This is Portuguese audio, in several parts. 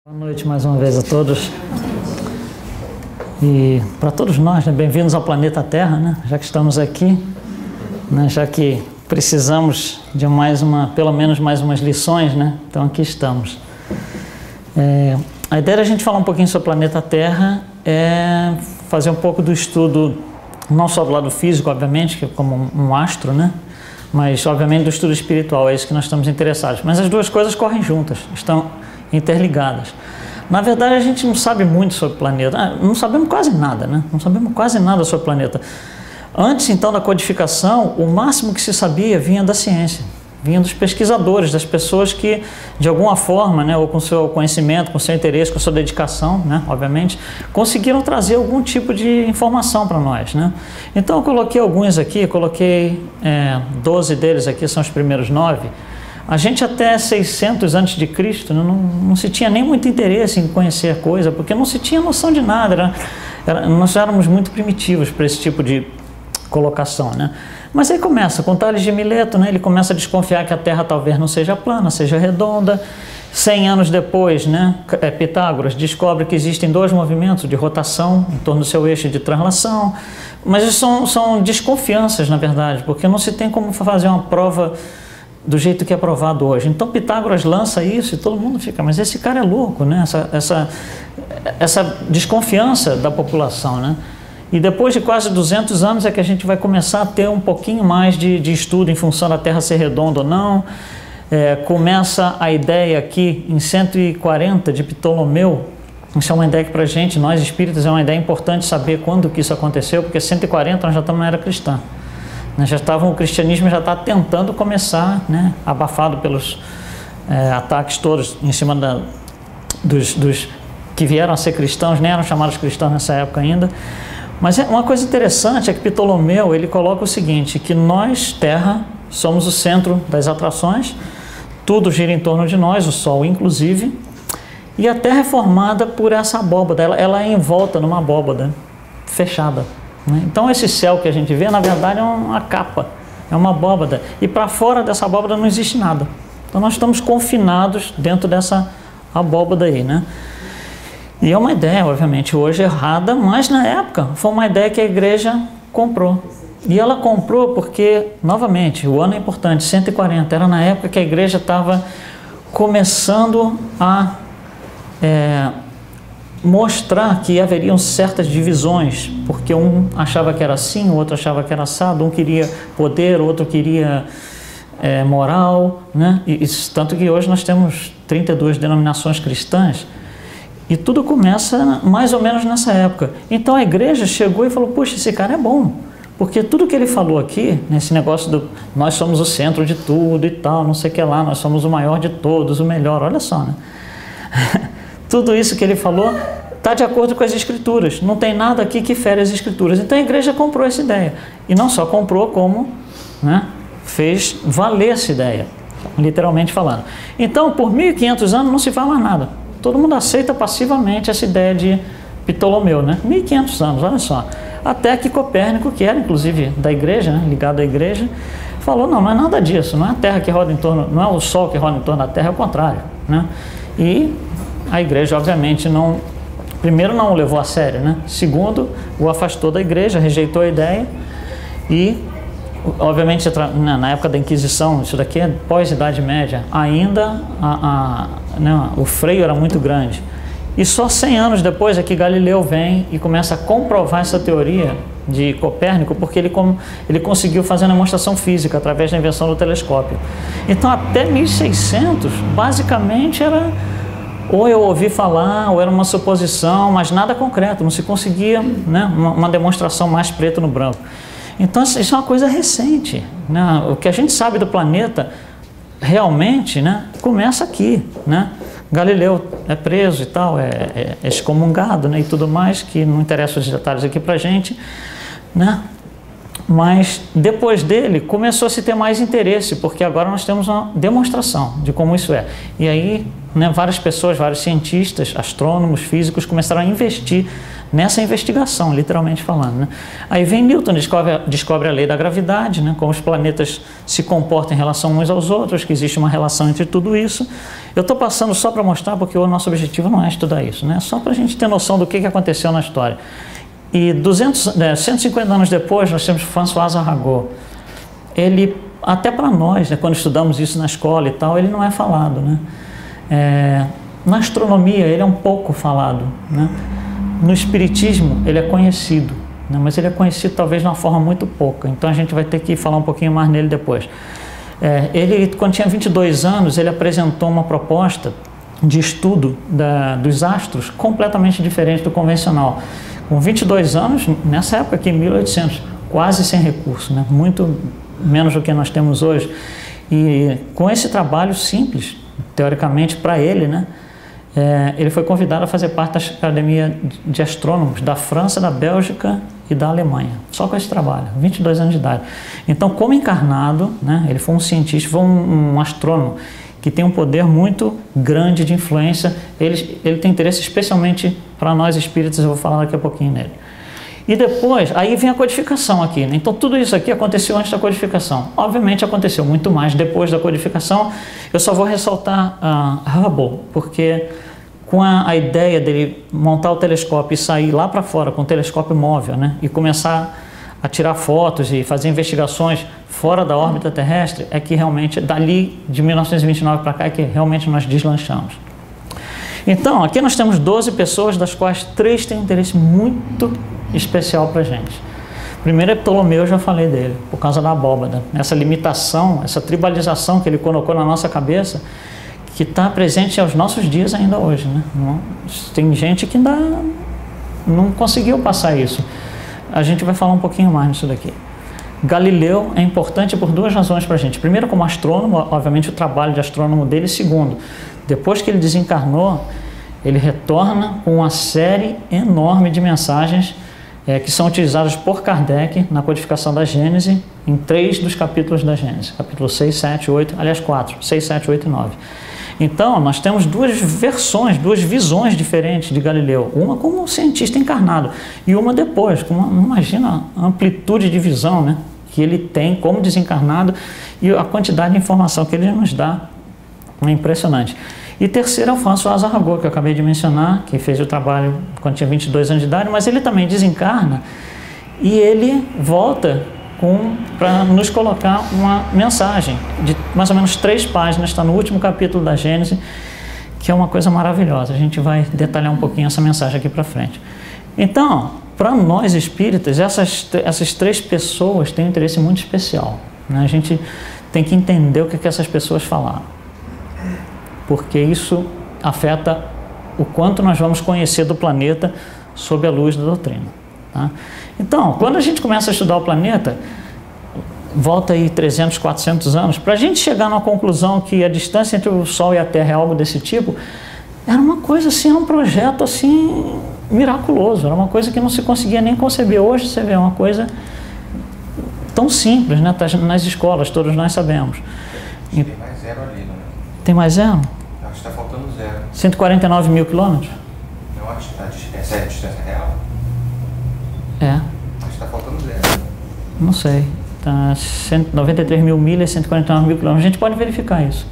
Boa noite mais uma vez a todos. E para todos nós, né, bem-vindos ao planeta Terra, né, já que estamos aqui, né, já que precisamos de pelo menos mais umas lições, né, então aqui estamos. A ideia da gente falar um pouquinho sobre o planeta Terra é fazer um pouco do estudo, não só do lado físico, obviamente, que é como um astro, né, mas obviamente do estudo espiritual, é isso que nós estamos interessados. Mas as duas coisas correm juntas, estão interligadas. Na verdade, a gente não sabe muito sobre o planeta, não sabemos quase nada, né? Não sabemos quase nada sobre o planeta. Antes, então, da codificação, o máximo que se sabia vinha da ciência, vinha dos pesquisadores, das pessoas que, de alguma forma, né, ou com seu conhecimento, com seu interesse, com sua dedicação, né, obviamente, conseguiram trazer algum tipo de informação para nós, né? Então, eu coloquei alguns aqui, coloquei 12 deles aqui, são os primeiros 9. A gente até 600 a.C. não se tinha nem muito interesse em conhecer a coisa, porque não se tinha noção de nada, nós éramos muito primitivos para esse tipo de colocação, né? Mas aí começa, com Tales de Mileto, né, ele começa a desconfiar que a Terra talvez não seja plana, seja redonda. 100 anos depois, né, Pitágoras descobre que existem dois movimentos de rotação em torno do seu eixo de translação, mas isso são desconfianças, na verdade, porque não se tem como fazer uma prova do jeito que é provado hoje. Então Pitágoras lança isso e todo mundo fica, mas esse cara é louco, né? Essa desconfiança da população, né? E depois de quase 200 anos é que a gente vai começar a ter um pouquinho mais de estudo em função da Terra ser redonda ou não. Começa a ideia aqui em 140 de Ptolomeu. Isso é uma ideia que para a gente, nós espíritas, é uma ideia importante saber quando que isso aconteceu, porque 140 nós já estamos na era cristã. O cristianismo já está tentando começar, né, abafado pelos ataques todos em cima dos que vieram a ser cristãos, nem eram chamados cristãos nessa época ainda. Mas uma coisa interessante é que Ptolomeu, ele coloca o seguinte, que nós, Terra, somos o centro das atrações, tudo gira em torno de nós, o Sol inclusive, e a Terra é formada por essa abóbada, ela é envolta numa abóbada fechada. Então esse céu que a gente vê, na verdade, é uma capa, é uma abóbada. E para fora dessa abóbada não existe nada. Então nós estamos confinados dentro dessa abóbada aí, né? E é uma ideia, obviamente, hoje errada, mas na época foi uma ideia que a igreja comprou. E ela comprou porque, novamente, o ano é importante, 140, era na época que a igreja estava começando a mostrar que haveriam certas divisões, porque um achava que era assim, o outro achava que era assado, um queria poder, o outro queria moral, né? Tanto que hoje nós temos 32 denominações cristãs, e tudo começa mais ou menos nessa época. Então a igreja chegou e falou, puxa, esse cara é bom, porque tudo que ele falou aqui, nesse negócio do nós somos o centro de tudo e tal, não sei o que lá, nós somos o maior de todos, o melhor, olha só, né? Tudo isso que ele falou está de acordo com as escrituras, não tem nada aqui que fere as escrituras. Então a igreja comprou essa ideia, e não só comprou, como, né, fez valer essa ideia, literalmente falando. Então por 1500 anos não se fala mais nada, todo mundo aceita passivamente essa ideia de Ptolomeu, né? 1500 anos, olha só, até que Copérnico, que era inclusive da igreja, né, ligado à igreja, falou, não é nada disso, não é a Terra que roda em torno, não é o Sol que roda em torno da Terra, é o contrário, né? E a igreja, obviamente, primeiro não o levou a sério, né? Segundo, o afastou da igreja, rejeitou a ideia e, obviamente, na época da Inquisição, isso daqui é pós-Idade Média, ainda o freio era muito grande. E só 100 anos depois é que Galileu vem e começa a comprovar essa teoria de Copérnico, porque ele conseguiu fazer uma demonstração física através da invenção do telescópio. Então, até 1600, basicamente, era ou eu ouvi falar, ou era uma suposição, mas nada concreto, não se conseguia, né, uma demonstração mais preto no branco. Então isso é uma coisa recente, né? O que a gente sabe do planeta realmente, né, começa aqui, né? Galileu é preso e tal, é excomungado, né, e tudo mais, que não interessa os detalhes aqui pra gente, né? Mas depois dele começou a se ter mais interesse, porque agora nós temos uma demonstração de como isso é. E aí, né, várias pessoas, vários cientistas, astrônomos, físicos começaram a investir nessa investigação, literalmente falando, né? Aí vem Newton, descobre a lei da gravidade, né? Como os planetas se comportam em relação uns aos outros, que existe uma relação entre tudo isso. Eu estou passando só para mostrar, porque o nosso objetivo não é estudar isso, né? Só para a gente ter noção do que aconteceu na história. E 150 anos depois, nós temos François Arago. Ele, até para nós, né, quando estudamos isso na escola e tal, ele não é falado, né? Na astronomia, ele é um pouco falado, né? No espiritismo, ele é conhecido, né? Mas ele é conhecido talvez de uma forma muito pouca. Então, a gente vai ter que falar um pouquinho mais nele depois. Ele, quando tinha 22 anos, ele apresentou uma proposta de estudo dos astros completamente diferente do convencional. Com 22 anos, nessa época aqui, em 1800, quase sem recurso, né? Muito menos do que nós temos hoje. E com esse trabalho simples, teoricamente para ele, né? Ele foi convidado a fazer parte da Academia de Astrônomos da França, da Bélgica e da Alemanha, só com esse trabalho, 22 anos de idade. Então, como encarnado, né? Ele foi um cientista, foi um astrônomo que tem um poder muito grande de influência. Ele tem interesse especialmente para nós espíritas, eu vou falar daqui a pouquinho nele. E depois, aí vem a codificação aqui, né? Então tudo isso aqui aconteceu antes da codificação. Obviamente aconteceu muito mais depois da codificação. Eu só vou ressaltar Hubble, porque com a ideia dele montar o telescópio e sair lá para fora com o telescópio móvel, né? E começar a tirar fotos e fazer investigações fora da órbita terrestre, é que realmente, dali de 1929 para cá, é que realmente nós deslanchamos. Então, aqui nós temos 12 pessoas, das quais 3 têm um interesse muito especial para a gente. Primeiro é Ptolomeu, eu já falei dele, por causa da abóbada. Essa limitação, essa tribalização que ele colocou na nossa cabeça, que está presente aos nossos dias ainda hoje, né? Tem gente que ainda não conseguiu passar isso. A gente vai falar um pouquinho mais nisso daqui. Galileu é importante por 2 razões para a gente. Primeiro, como astrônomo, obviamente o trabalho de astrônomo dele. Segundo, depois que ele desencarnou, ele retorna com uma série enorme de mensagens que são utilizadas por Kardec na codificação da Gênese, em 3 dos capítulos da Gênese. Capítulo 6, 7, 8, aliás 4, 6, 7, 8 e 9. Então, nós temos 2 versões, 2 visões diferentes de Galileu. Uma como um cientista encarnado e uma depois, imagina a amplitude de visão, né, que ele tem como desencarnado, e a quantidade de informação que ele nos dá é impressionante. E terceiro é o François Arago, que eu acabei de mencionar, que fez o trabalho quando tinha 22 anos de idade, mas ele também desencarna e ele volta para nos colocar uma mensagem de mais ou menos 3 páginas, está no último capítulo da Gênese, que é uma coisa maravilhosa. A gente vai detalhar um pouquinho essa mensagem aqui para frente. Então, para nós espíritas, essas 3 pessoas têm um interesse muito especial, né? A gente tem que entender o que essas pessoas falaram, porque isso afeta o quanto nós vamos conhecer do planeta sob a luz da doutrina, tá? Então, quando a gente começa a estudar o planeta, volta aí 300, 400 anos, para a gente chegar numa conclusão que a distância entre o Sol e a Terra é algo desse tipo, era uma coisa assim, era um projeto assim miraculoso, era uma coisa que não se conseguia nem conceber. Hoje você vê uma coisa tão simples, né? Tá nas escolas, todos nós sabemos. Tem mais 0 ali, não é? Tem mais 0? Acho que está faltando 0. 149 mil quilômetros? Eu acho que essa é a distância real. É. Acho que está faltando 0. Não sei. Tá 193 mil milhas, 149 mil quilômetros. A gente pode verificar isso.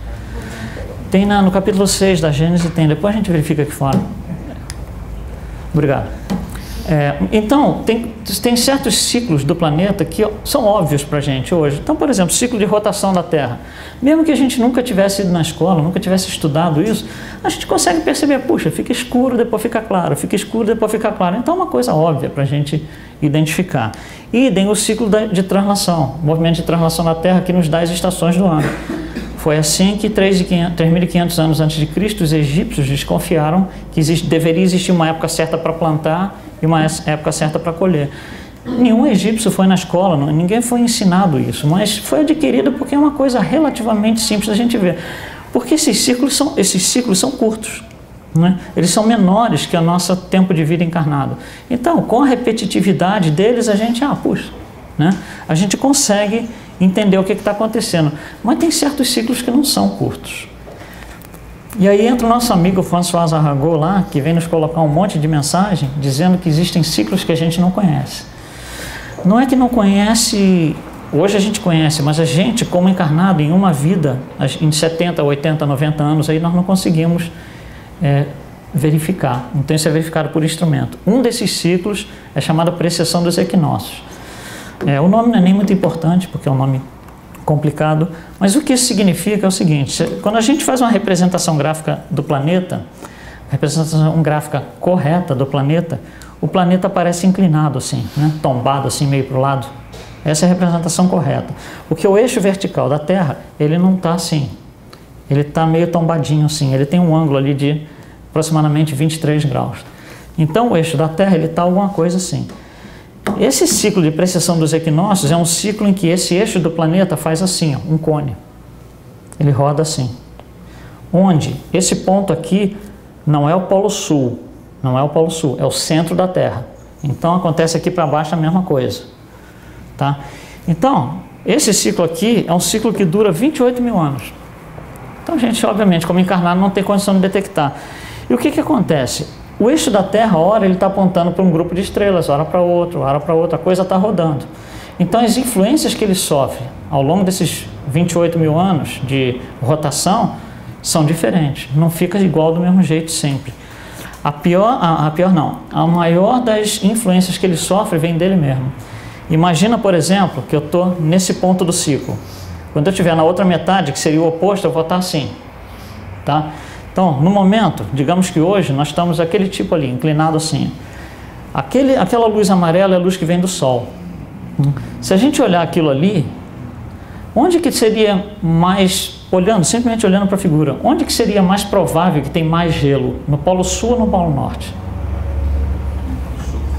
Tem no capítulo 6 da Gênesis, tem. Depois a gente verifica aqui fora. Obrigado. Então, tem certos ciclos do planeta que são óbvios para a gente hoje. Então, por exemplo, ciclo de rotação da Terra. Mesmo que a gente nunca tivesse ido na escola, nunca tivesse estudado isso, a gente consegue perceber, puxa, fica escuro, depois fica claro, fica escuro, depois fica claro. Então, é uma coisa óbvia para a gente identificar. E tem o ciclo de translação, o movimento de translação da Terra que nos dá as estações do ano. Foi assim que 3.500 anos antes de Cristo, os egípcios desconfiaram que deveria existir uma época certa para plantar e uma época certa para colher. Nenhum egípcio foi na escola, ninguém foi ensinado isso, mas foi adquirido porque é uma coisa relativamente simples da gente ver. Porque esses ciclos são curtos, né? Eles são menores que o nosso tempo de vida encarnado. Então, com a repetitividade deles, a gente, puxa, né? A gente consegue entender o que está acontecendo. Mas tem certos ciclos que não são curtos. E aí entra o nosso amigo François Arago lá, que vem nos colocar um monte de mensagem dizendo que existem ciclos que a gente não conhece. Não é que não conhece, hoje a gente conhece, mas a gente, como encarnado em uma vida, em 70, 80, 90 anos, aí nós não conseguimos verificar. Então isso é verificado por instrumento. Um desses ciclos é chamado precessão dos equinócios. O nome não é nem muito importante, porque é um nome complicado, mas o que isso significa é o seguinte: quando a gente faz uma representação gráfica do planeta, representação gráfica correta do planeta, o planeta aparece inclinado assim, né? Tombado assim meio para o lado. Essa é a representação correta. Porque o eixo vertical da Terra, ele não está assim, ele está meio tombadinho assim, ele tem um ângulo ali de aproximadamente 23 graus. Então o eixo da Terra, ele está alguma coisa assim. Esse ciclo de precessão dos equinócios é um ciclo em que esse eixo do planeta faz assim, ó, um cone. Ele roda assim. Onde esse ponto aqui não é o Polo Sul, não é o Polo Sul, é o centro da Terra. Então acontece aqui para baixo a mesma coisa. Tá? Então, esse ciclo aqui é um ciclo que dura 28 mil anos. Então a gente, obviamente, como encarnado, não tem condição de detectar. E o que acontece? O eixo da Terra, ora ele está apontando para um grupo de estrelas, ora para outro, a coisa está rodando. Então as influências que ele sofre ao longo desses 28 mil anos de rotação são diferentes, não fica igual do mesmo jeito sempre. A maior das influências que ele sofre vem dele mesmo. Imagina, por exemplo, que eu estou nesse ponto do ciclo. Quando eu estiver na outra metade, que seria o oposto, eu vou estar assim, tá? Então, no momento, digamos que hoje nós estamos aquele tipo ali, inclinado assim. Aquela luz amarela é a luz que vem do Sol. Se a gente olhar aquilo ali, onde que seria mais, simplesmente olhando para a figura, onde que seria mais provável que tem mais gelo? No Polo Sul ou no Polo Norte?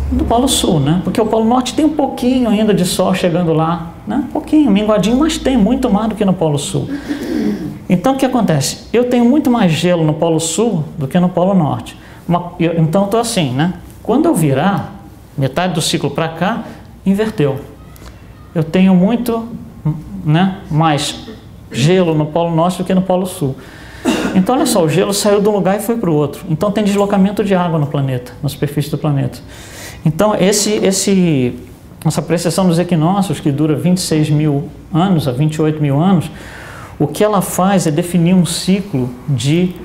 No Polo Sul, né? Porque o Polo Norte tem um pouquinho ainda de Sol chegando lá, né? Um pouquinho, minguadinho, mas tem muito mais do que no Polo Sul. Então o que acontece? Eu tenho muito mais gelo no Polo Sul do que no Polo Norte. Então estou assim, né? Quando eu virar metade do ciclo para cá, inverteu. Eu tenho muito, né, mais gelo no Polo Norte do que no Polo Sul. Então olha só, o gelo saiu de um lugar e foi para o outro. Então tem deslocamento de água no planeta, na superfície do planeta. Então essa precessão dos equinócios, que dura 26 mil anos a 28 mil anos, o que ela faz é definir um ciclo de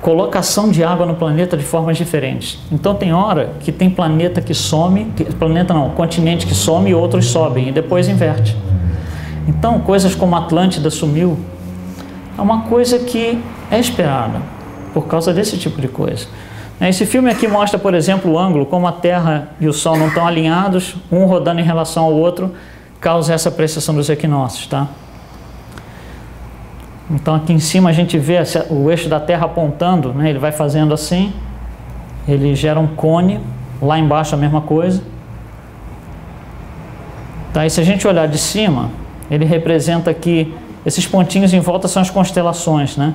colocação de água no planeta de formas diferentes. Então tem hora que tem planeta que some, continente que some e outros sobem e depois inverte. Então coisas como a Atlântida sumiu, é uma coisa que é esperada por causa desse tipo de coisa. Esse filme aqui mostra, por exemplo, o ângulo, como a Terra e o Sol não estão alinhados, um rodando em relação ao outro, causa essa precessão dos equinócios, tá? Então aqui em cima a gente vê o eixo da Terra apontando, né? Ele vai fazendo assim, ele gera um cone, lá embaixo a mesma coisa. Tá? E se a gente olhar de cima, ele representa aqui, esses pontinhos em volta são as constelações, né?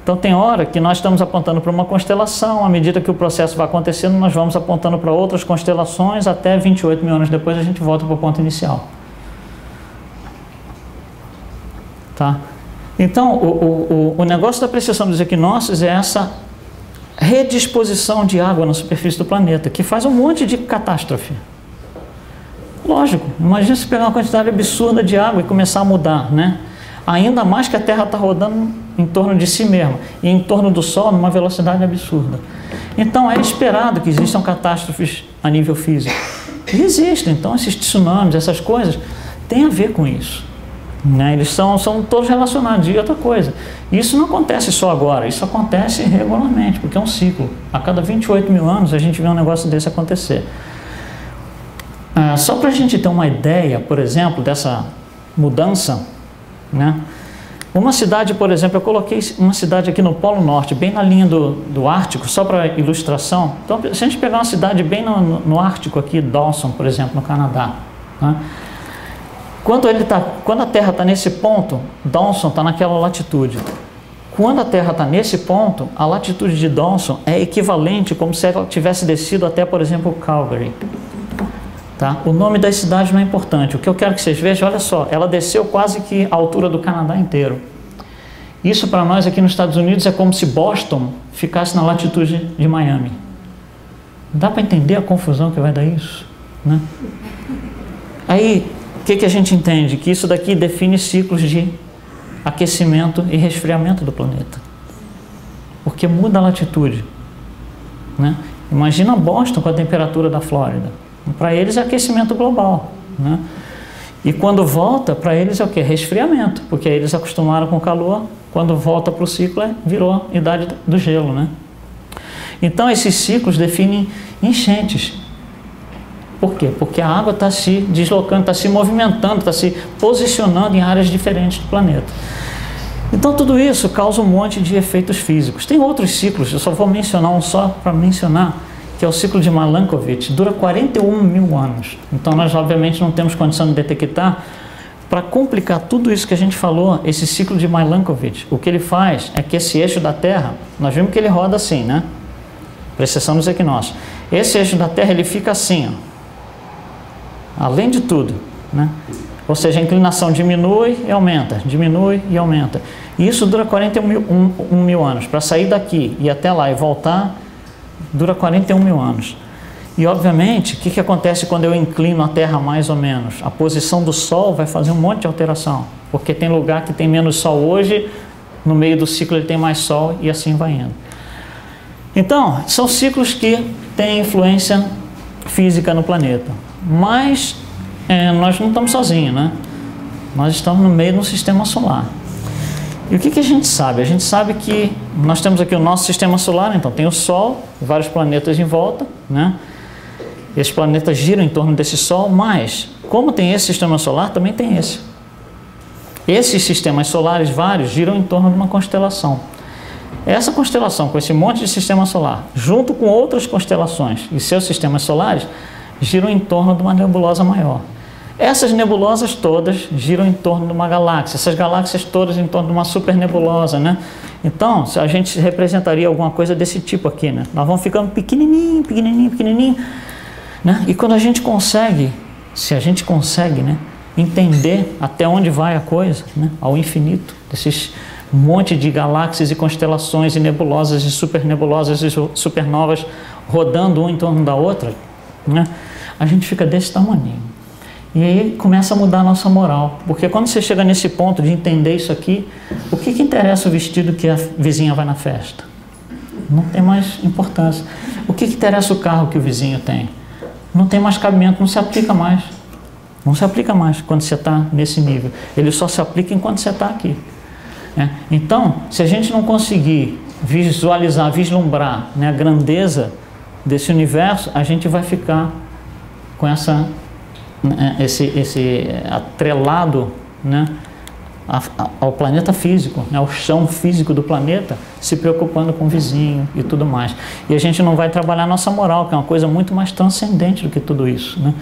Então tem hora que nós estamos apontando para uma constelação, à medida que o processo vai acontecendo, nós vamos apontando para outras constelações, até 28 mil anos depois a gente volta para o ponto inicial. Tá? Então, o negócio da precessão dos equinócios é essa redisposição de água na superfície do planeta, que faz um monte de catástrofe. Lógico, imagina se pegar uma quantidade absurda de água e começar a mudar, né? Ainda mais que a Terra está rodando em torno de si mesma e em torno do Sol numa velocidade absurda. Então é esperado que existam catástrofes a nível físico. E existem, então esses tsunamis, essas coisas, têm a ver com isso. Né? Eles são todos relacionados. E outra coisa, isso não acontece só agora, isso acontece regularmente, porque é um ciclo. A cada 28 mil anos a gente vê um negócio desse acontecer. Só para a gente ter uma ideia, por exemplo, dessa mudança, né? Uma cidade, por exemplo, eu coloquei uma cidade aqui no Polo Norte, bem na linha do Ártico, só para ilustração. Então, se a gente pegar uma cidade bem no Ártico aqui, Dawson, por exemplo, no Canadá, né? Quando a Terra está nesse ponto, Dawson está naquela latitude. Quando a Terra está nesse ponto, a latitude de Dawson é equivalente como se ela tivesse descido até, por exemplo, Calgary. Tá? O nome das cidades não é importante. O que eu quero que vocês vejam, olha só, ela desceu quase que a altura do Canadá inteiro. Isso para nós aqui nos Estados Unidos é como se Boston ficasse na latitude de Miami. Dá para entender a confusão que vai dar isso, né? Aí, o que a gente entende? Que isso daqui define ciclos de aquecimento e resfriamento do planeta. Porque muda a latitude, né? Imagina Boston com a temperatura da Flórida. Para eles é aquecimento global, né? E quando volta, para eles é o quê? Resfriamento, porque eles acostumaram com o calor, quando volta para o ciclo, virou idade do gelo, né? Então, esses ciclos definem enchentes. Por quê? Porque a água está se deslocando, está se movimentando, está se posicionando em áreas diferentes do planeta. Então, tudo isso causa um monte de efeitos físicos. Tem outros ciclos, eu só vou mencionar um só para mencionar, que é o ciclo de Milankovitch, dura 41 mil anos. Então, nós obviamente não temos condição de detectar. Para complicar tudo isso que a gente falou, esse ciclo de Milankovitch, o que ele faz é que esse eixo da Terra, nós vimos que ele roda assim, né? Para exceção dos equinócios. Esse eixo da Terra, ele fica assim, ó. Além de tudo, né? Ou seja, a inclinação diminui e aumenta, diminui e aumenta. E isso dura 41 mil anos. Para sair daqui e até lá e voltar, dura 41 mil anos. E, obviamente, o que acontece quando eu inclino a Terra mais ou menos? A posição do Sol vai fazer um monte de alteração, porque tem lugar que tem menos Sol hoje, no meio do ciclo ele tem mais Sol e assim vai indo. Então, são ciclos que têm influência física no planeta. Mas nós não estamos sozinhos, né? Nós estamos no meio de um sistema solar. E o que a gente sabe? A gente sabe que nós temos aqui o nosso sistema solar, então tem o Sol, vários planetas em volta, né? Esses planetas giram em torno desse Sol, mas como tem esse sistema solar, também tem esse. Esses sistemas solares vários giram em torno de uma constelação. Essa constelação, com esse monte de sistema solar, junto com outras constelações e seus sistemas solares, giram em torno de uma nebulosa maior. Essas nebulosas todas giram em torno de uma galáxia, essas galáxias todas em torno de uma supernebulosa, né? Então, a gente representaria alguma coisa desse tipo aqui, né? Nós vamos ficando pequenininho, pequenininho, pequenininho, né? E quando a gente consegue, se a gente consegue, né, entender até onde vai a coisa, né, ao infinito, desses monte de galáxias e constelações e nebulosas e supernebulosas e supernovas rodando um em torno da outra, né, a gente fica desse tamanho. E aí começa a mudar a nossa moral, porque quando você chega nesse ponto de entender isso aqui, o que interessa o vestido que a vizinha vai na festa? Não tem mais importância. O que interessa o carro que o vizinho tem? Não tem mais cabimento, não se aplica mais. Não se aplica mais quando você está nesse nível. Ele só se aplica enquanto você está aqui. Então, se a gente não conseguir visualizar, vislumbrar, né, a grandeza desse universo, a gente vai ficar com esse atrelado, né, ao planeta físico, né, ao chão físico do planeta, se preocupando com o vizinho e tudo mais. E a gente não vai trabalhar a nossa moral, que é uma coisa muito mais transcendente do que tudo isso, né?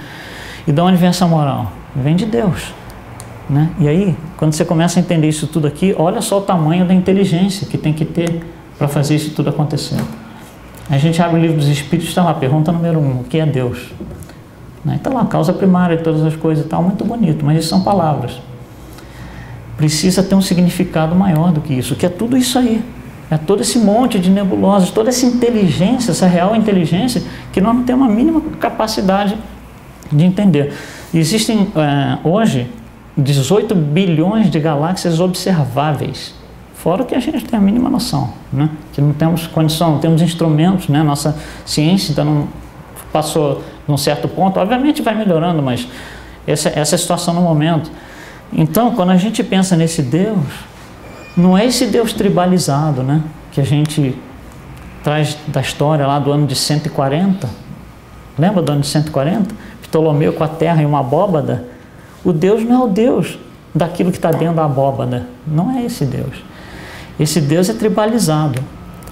E de onde vem essa moral? Vem de Deus, né? E aí, quando você começa a entender isso tudo aqui, olha só o tamanho da inteligência que tem que ter para fazer isso tudo acontecer. A gente abre o livro dos Espíritos, está lá, pergunta número 1, o que é Deus? Está lá, causa primária de todas as coisas e tal, muito bonito, mas isso são palavras. Precisa ter um significado maior do que isso, que é tudo isso aí. É todo esse monte de nebulosas, toda essa inteligência, essa real inteligência, que nós não temos a mínima capacidade de entender. Existem hoje 18 bilhões de galáxias observáveis, fora que a gente tem a mínima noção, né? Que não temos condição, não temos instrumentos, né? Nossa ciência ainda não passou num certo ponto, obviamente vai melhorando, mas essa é a situação no momento. Então, quando a gente pensa nesse Deus, não é esse Deus tribalizado, né, que a gente traz da história lá do ano de 140, lembra do ano de 140? Ptolomeu com a terra e uma abóbada. O Deus não é o Deus daquilo que está dentro da abóbada, não é esse Deus. Esse Deus é tribalizado.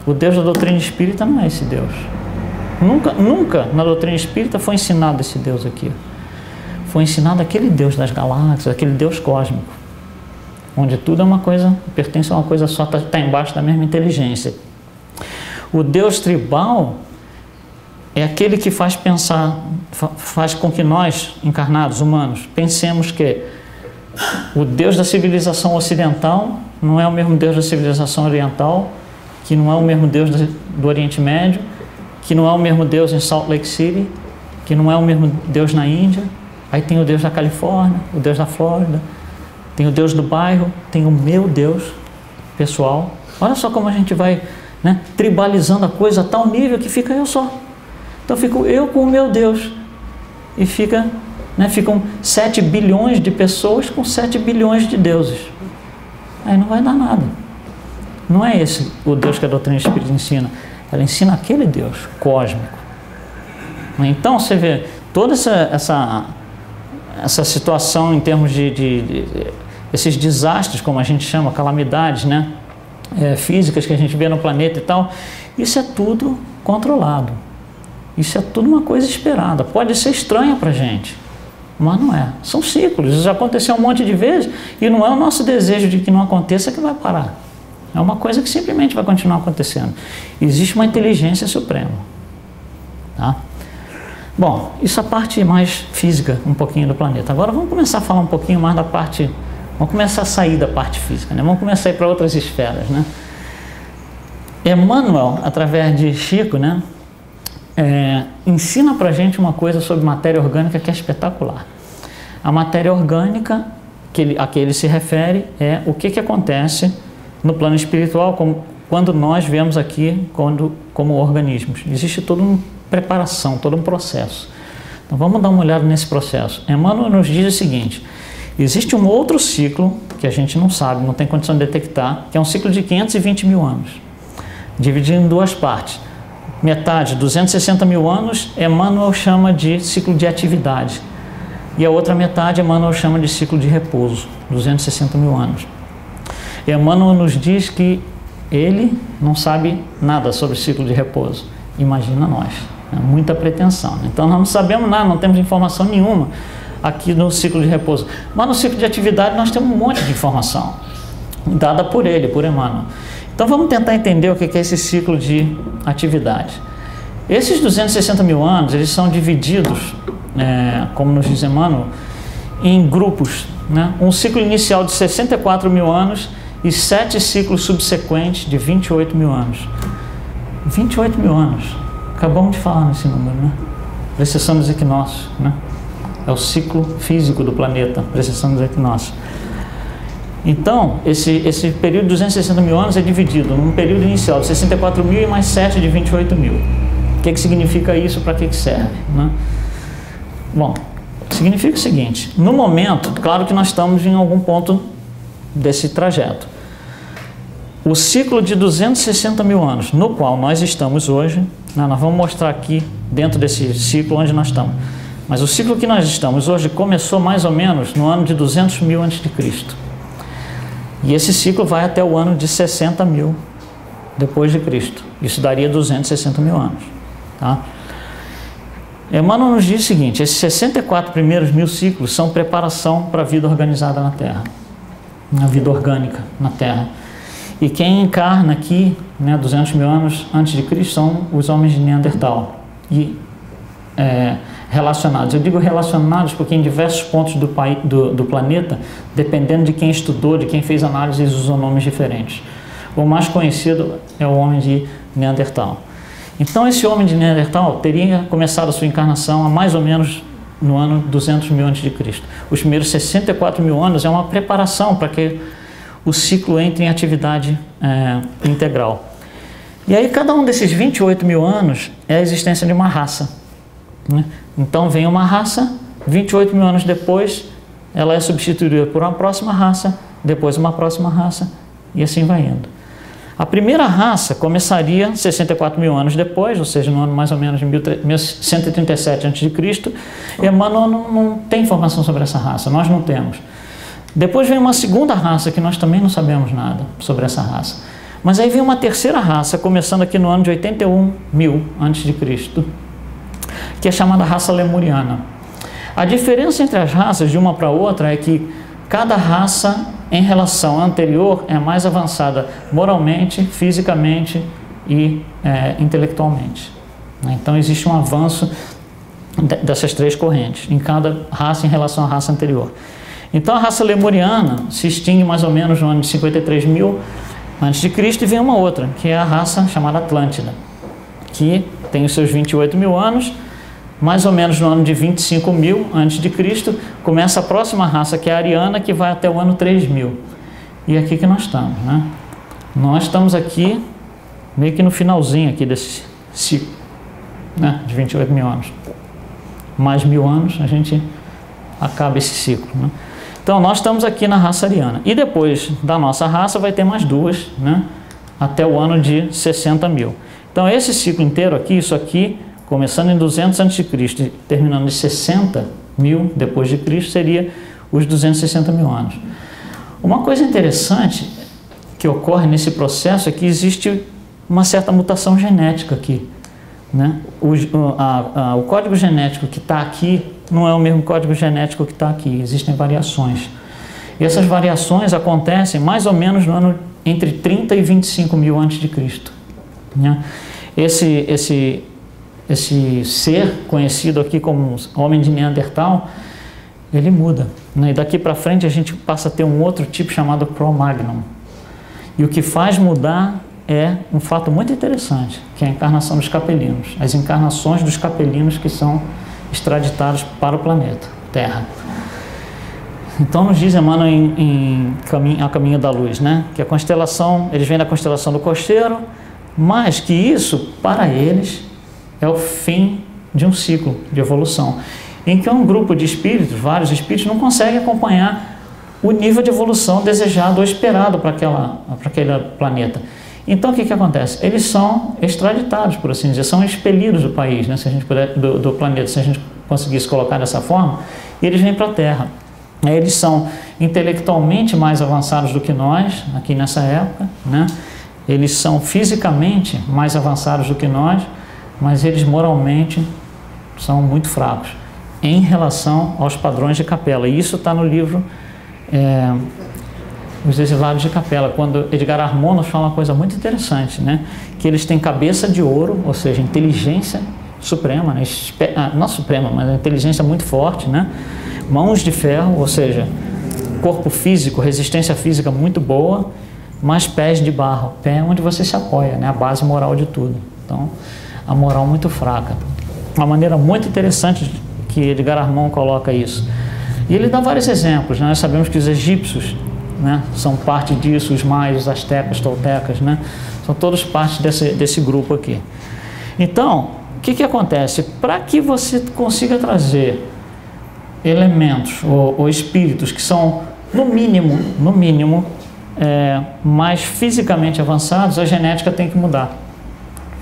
O Deus da doutrina espírita não é esse Deus. Nunca na doutrina espírita foi ensinado esse Deus aqui. Foi ensinado aquele Deus das galáxias, aquele Deus cósmico, onde tudo é uma coisa, pertence a uma coisa só, está embaixo da mesma inteligência. O Deus tribal é aquele que faz pensar, faz com que nós, encarnados, humanos, pensemos que o Deus da civilização ocidental não é o mesmo Deus da civilização oriental, que não é o mesmo Deus do Oriente Médio, que não é o mesmo Deus em Salt Lake City, que não é o mesmo Deus na Índia. Aí tem o Deus da Califórnia, o Deus da Flórida, tem o Deus do bairro, tem o meu Deus pessoal. Olha só como a gente vai, né, tribalizando a coisa a tal nível que fica eu só. Então fico eu com o meu Deus. E ficam 7 bilhões de pessoas com 7 bilhões de deuses. Aí não vai dar nada. Não é esse o Deus que a doutrina espírita ensina. Ela ensina aquele Deus cósmico. Então você vê toda essa situação em termos de esses desastres, como a gente chama, calamidades, né? Físicas que a gente vê no planeta e tal, isso é tudo controlado. Isso é tudo uma coisa esperada. Pode ser estranha para a gente, mas não é. São ciclos, isso já aconteceu um monte de vezes e não é o nosso desejo de que não aconteça que vai parar. É uma coisa que simplesmente vai continuar acontecendo. Existe uma inteligência suprema. Tá? Bom, isso é a parte mais física, um pouquinho do planeta. Agora vamos começar a falar um pouquinho mais da parte... Vamos começar a sair da parte física, né? Vamos começar a ir para outras esferas, né? Emmanuel, através de Chico, né? Ensina para a gente uma coisa sobre matéria orgânica que é espetacular. A matéria orgânica a que ele se refere é o que acontece no plano espiritual quando nós vemos aqui como organismos. Existe toda uma preparação, todo um processo. Então vamos dar uma olhada nesse processo. Emmanuel nos diz o seguinte: existe um outro ciclo que a gente não sabe, não tem condição de detectar, que é um ciclo de 520 mil anos, dividido em duas partes. Metade, 260 mil anos, Emmanuel chama de ciclo de atividade. E a outra metade, Emmanuel chama de ciclo de repouso, 260 mil anos. Emmanuel nos diz que ele não sabe nada sobre o ciclo de repouso. Imagina nós, né? Muita pretensão. Então nós não sabemos nada, não temos informação nenhuma aqui no ciclo de repouso. Mas no ciclo de atividade nós temos um monte de informação, dada por ele, por Emmanuel. Então vamos tentar entender o que é esse ciclo de atividade. Esses 260 mil anos, eles são divididos, como nos diz Emmanuel, em grupos, né? Um ciclo inicial de 64 mil anos e 7 ciclos subsequentes de 28 mil anos. 28 mil anos, acabamos de falar nesse número, né? Precessão dos equinócios, né? É o ciclo físico do planeta, precessão dos equinócios. Então, esse período de 260 mil anos é dividido num período inicial de 64 mil e mais 7 de 28 mil. O que significa isso? Para que serve? Né? Bom, significa o seguinte: no momento, claro que nós estamos em algum ponto desse trajeto. O ciclo de 260 mil anos, no qual nós estamos hoje, né, nós vamos mostrar aqui dentro desse ciclo onde nós estamos. Mas o ciclo que nós estamos hoje começou mais ou menos no ano de 200 mil a.C. E esse ciclo vai até o ano de 60 mil depois de Cristo. Isso daria 260 mil anos. Tá? Emmanuel nos diz o seguinte: esses 64 primeiros mil ciclos são preparação para a vida organizada na Terra, a vida orgânica na Terra. E quem encarna aqui, né, 200 mil anos antes de Cristo, são os homens de Neandertal. E relacionados. Eu digo relacionados porque em diversos pontos do planeta, dependendo de quem estudou, de quem fez análise, eles usam nomes diferentes. O mais conhecido é o homem de Neandertal. Então esse homem de Neandertal teria começado a sua encarnação há mais ou menos no ano 200 mil a.C. Os primeiros 64 mil anos é uma preparação para que o ciclo entre em atividade integral. E aí cada um desses 28 mil anos é a existência de uma raça, né? Então vem uma raça, 28 mil anos depois ela é substituída por uma próxima raça, depois uma próxima raça, e assim vai indo. A primeira raça começaria 64 mil anos depois, ou seja, no ano mais ou menos de 1137 a.C. Emmanuel não tem informação sobre essa raça, nós não temos. Depois vem uma segunda raça que nós também não sabemos nada sobre essa raça. Mas aí vem uma terceira raça, começando aqui no ano de 81 mil a.C., que é chamada raça lemuriana. A diferença entre as raças de uma para outra é que cada raça, em relação à anterior, é mais avançada moralmente, fisicamente e intelectualmente. Então existe um avanço dessas três correntes, em cada raça em relação à raça anterior. Então a raça lemuriana se extingue mais ou menos no ano de 53.000 a.C. e vem uma outra, que é a raça chamada Atlântida, que tem os seus 28.000 anos, mais ou menos no ano de 25.000 a.C., começa a próxima raça, que é a Ariana, que vai até o ano 3.000. E é aqui que nós estamos, né? Nós estamos aqui meio que no finalzinho aqui desse ciclo, né? De 28.000 anos. Mais 1.000 anos a gente acaba esse ciclo, né? Então nós estamos aqui na raça ariana. E depois da nossa raça vai ter mais duas, né? Até o ano de 60.000. Então esse ciclo inteiro aqui, isso aqui, começando em 200 a.C. e terminando em 60.000 depois de Cristo, seria os 260.000 anos. Uma coisa interessante que ocorre nesse processo é que existe uma certa mutação genética aqui, né? O código genético que está aqui não é o mesmo código genético que está aqui, existem variações. E essas variações acontecem mais ou menos no ano entre 30 e 25.000 a.C., né? Esse ser conhecido aqui como homem de Neandertal, ele muda, né? E daqui para frente a gente passa a ter um outro tipo chamado Cro-Magnon. E o que faz mudar é um fato muito interessante, que é a encarnação dos capelinos, as encarnações dos capelinos que são extraditados para o planeta Terra. Então nos diz Emmanuel A Caminho da Luz, né? Que a constelação, eles vêm da constelação do Costeiro, mas que isso, para eles, é o fim de um ciclo de evolução, em que um grupo de espíritos, vários espíritos, não consegue acompanhar o nível de evolução desejado ou esperado para aquele planeta. Então o que acontece? Eles são extraditados, por assim dizer, são expelidos do país, né? Se a gente puder, do planeta, se a gente conseguisse colocar dessa forma, e eles vêm para a Terra. Eles são intelectualmente mais avançados do que nós, aqui nessa época, né? Eles são fisicamente mais avançados do que nós, mas eles moralmente são muito fracos em relação aos padrões de Capela. E isso está no livro Os Exilados de Capela, quando Edgar Armand nos fala uma coisa muito interessante, né? Que eles têm cabeça de ouro, ou seja, inteligência suprema, né? Não suprema, mas inteligência muito forte, né? Mãos de ferro, ou seja, corpo físico, resistência física muito boa, mas pés de barro, pé onde você se apoia, né? A base moral de tudo. Então, a moral muito fraca. Uma maneira muito interessante que Edgar Armand coloca isso. E ele dá vários exemplos, né? Nós sabemos que os egípcios, né, são parte disso, os maias, os astecas, toltecas, né? São todos parte desse grupo aqui. Então, o que acontece? Para que você consiga trazer elementos ou espíritos que são, no mínimo, mais fisicamente avançados, a genética tem que mudar.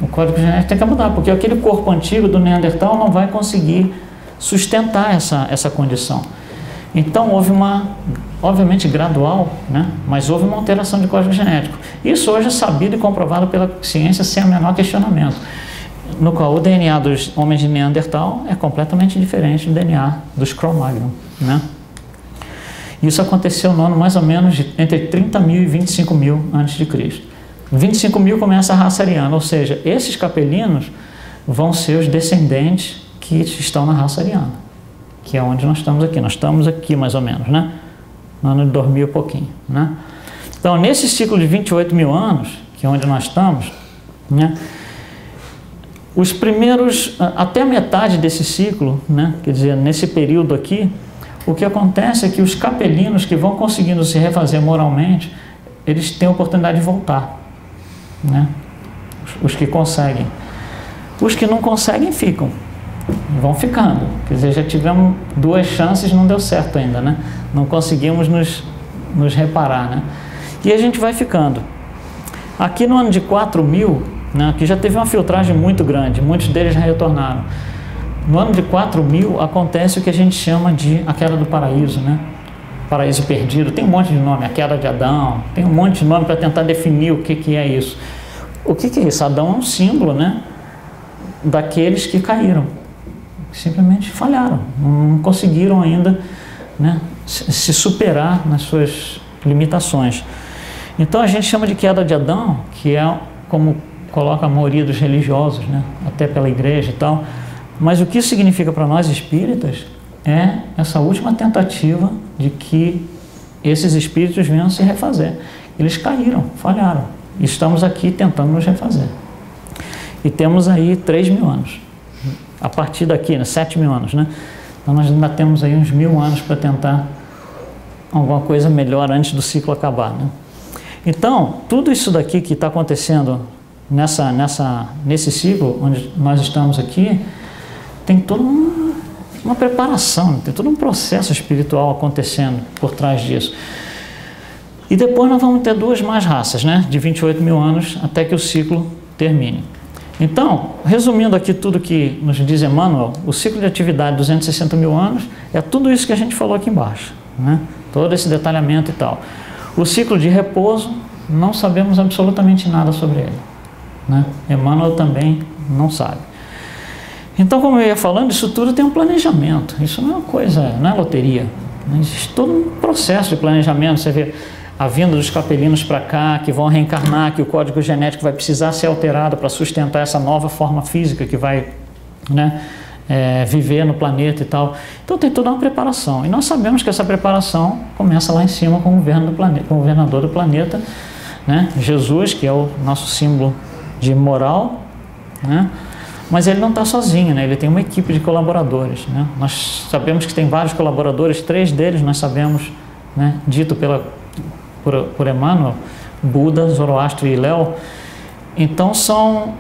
O código genético tem que mudar, porque aquele corpo antigo do Neandertal não vai conseguir sustentar essa condição. Então houve obviamente gradual, né? Mas houve uma alteração de código genético. Isso hoje é sabido e comprovado pela ciência sem o menor questionamento, no qual o DNA dos homens de Neandertal é completamente diferente do DNA dos Cro-Magnon, né? Isso aconteceu no ano mais ou menos entre 30.000 e 25.000 a.C. 25.000 começa a raça ariana, ou seja, esses capelinos vão ser os descendentes que estão na raça ariana, que é onde nós estamos aqui. Nós estamos aqui mais ou menos, né? No ano de 2000 e pouquinho, né? Então, nesse ciclo de 28.000 anos, que é onde nós estamos, né? Os primeiros, até a metade desse ciclo, né? Quer dizer, nesse período aqui, o que acontece é que os capelinos que vão conseguindo se refazer moralmente, eles têm a oportunidade de voltar, né? Os que conseguem. Os que não conseguem ficam, vão ficando. Quer dizer, já tivemos 2 chances, não deu certo ainda, né? Não conseguimos nos reparar, né? E a gente vai ficando. Aqui no ano de 4.000, né, aqui já teve uma filtragem muito grande, muitos deles já retornaram. No ano de 4.000 acontece o que a gente chama de a queda do paraíso, né? Paraíso perdido, tem um monte de nome, a queda de Adão, tem um monte de nome para tentar definir o que é isso. O que é isso? Adão é um símbolo, né, daqueles que caíram, que simplesmente falharam, não conseguiram ainda, né, se superar nas suas limitações. Então a gente chama de queda de Adão, que é como coloca a maioria dos religiosos, né, até pela igreja e tal. Mas o que isso significa para nós espíritas é essa última tentativa de que esses espíritos venham se refazer. Eles caíram, falharam. Estamos aqui tentando nos refazer. E temos aí 3.000 anos. A partir daqui, né, 7.000 anos, né? Então nós ainda temos aí uns 1.000 anos para tentar alguma coisa melhor antes do ciclo acabar, né? Então, tudo isso daqui que está acontecendo nesse ciclo onde nós estamos aqui, tem toda uma preparação, tem todo um processo espiritual acontecendo por trás disso. E depois nós vamos ter duas mais raças, né? De 28.000 anos até que o ciclo termine. Então, resumindo aqui tudo que nos diz Emmanuel, o ciclo de atividade de 260.000 anos é tudo isso que a gente falou aqui embaixo, né? Todo esse detalhamento e tal. O ciclo de repouso, não sabemos absolutamente nada sobre ele, né? Emmanuel também não sabe. Então, como eu ia falando, isso tudo tem um planejamento. Isso não é uma coisa, não é loteria. Existe todo um processo de planejamento. Você vê a vinda dos capelinos para cá, que vão reencarnar, que o código genético vai precisar ser alterado para sustentar essa nova forma física que vai, né, viver no planeta e tal. Então tem toda uma preparação. E nós sabemos que essa preparação começa lá em cima com o governo do planeta, com o governador do planeta, né, Jesus, que é o nosso símbolo de moral, né? Mas ele não está sozinho, né? Ele tem uma equipe de colaboradores, né? Nós sabemos que tem vários colaboradores, 3 deles nós sabemos, né, dito por Emmanuel, Buda, Zoroastro e Léo. Então são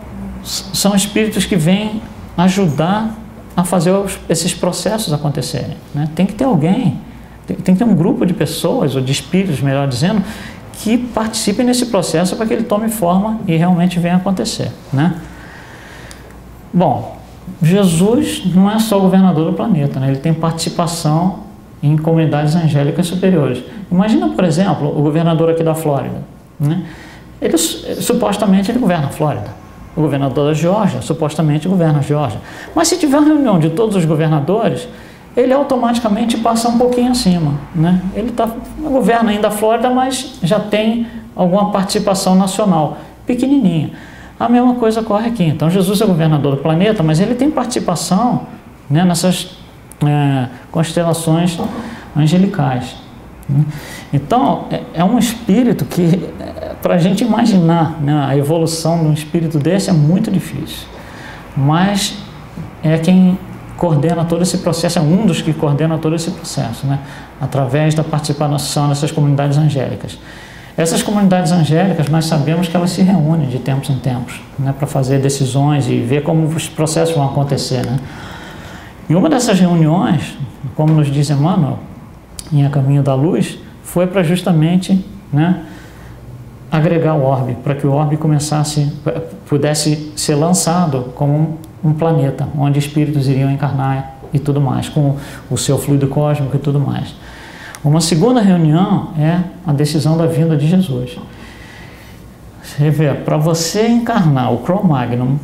espíritos que vêm ajudar a fazer esses processos acontecerem, né? Tem que ter alguém, tem que ter um grupo de pessoas, ou de espíritos, melhor dizendo, que participem nesse processo para que ele tome forma e realmente venha acontecer, né? Bom, Jesus não é só o governador do planeta, né? Ele tem participação em comunidades angélicas superiores. Imagina, por exemplo, o governador aqui da Flórida, né? Ele supostamente ele governa a Flórida. O governador da Geórgia supostamente governa a Geórgia. Mas se tiver uma reunião de todos os governadores, ele automaticamente passa um pouquinho acima, né? Ele governa ainda a Flórida, mas já tem alguma participação nacional, pequenininha. A mesma coisa ocorre aqui. Então Jesus é governador do planeta, mas ele tem participação, né, nessas constelações angelicais, né? Então é um espírito que, para a gente imaginar, né, a evolução de um espírito desse é muito difícil, mas é quem coordena todo esse processo, é um dos que coordena todo esse processo, né, através da participação dessas comunidades angélicas. Essas comunidades angélicas, nós sabemos que elas se reúnem de tempos em tempos, né, para fazer decisões e ver como os processos vão acontecer, né? E uma dessas reuniões, como nos diz Emmanuel, em A Caminho da Luz, foi para justamente, né, agregar o orbe, para que o orbe pudesse ser lançado como um planeta, onde espíritos iriam encarnar e tudo mais, com o seu fluido cósmico e tudo mais. Uma segunda reunião é a decisão da vinda de Jesus. Você vê, para você encarnar o Cro-Magnon,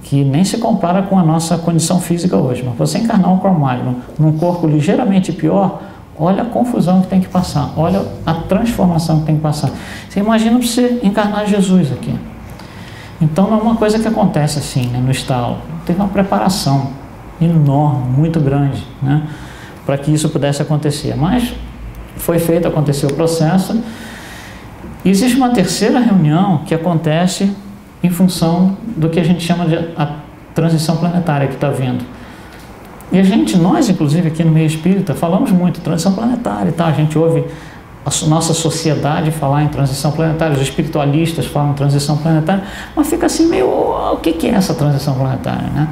que nem se compara com a nossa condição física hoje, mas você encarnar o Cro-Magnon num corpo ligeiramente pior, olha a confusão que tem que passar, olha a transformação que tem que passar. Você imagina você encarnar Jesus aqui. Então não é uma coisa que acontece assim, né, no estalo. Teve uma preparação enorme, muito grande, né, para que isso pudesse acontecer. Mas foi feito, aconteceu o processo. E existe uma terceira reunião que acontece em função do que a gente chama de a transição planetária que está vindo. E nós inclusive aqui no meio espírita, falamos muito transição planetária e tal. A gente ouve a nossa sociedade falar em transição planetária, os espiritualistas falam em transição planetária, mas fica assim meio, o que é essa transição planetária, né?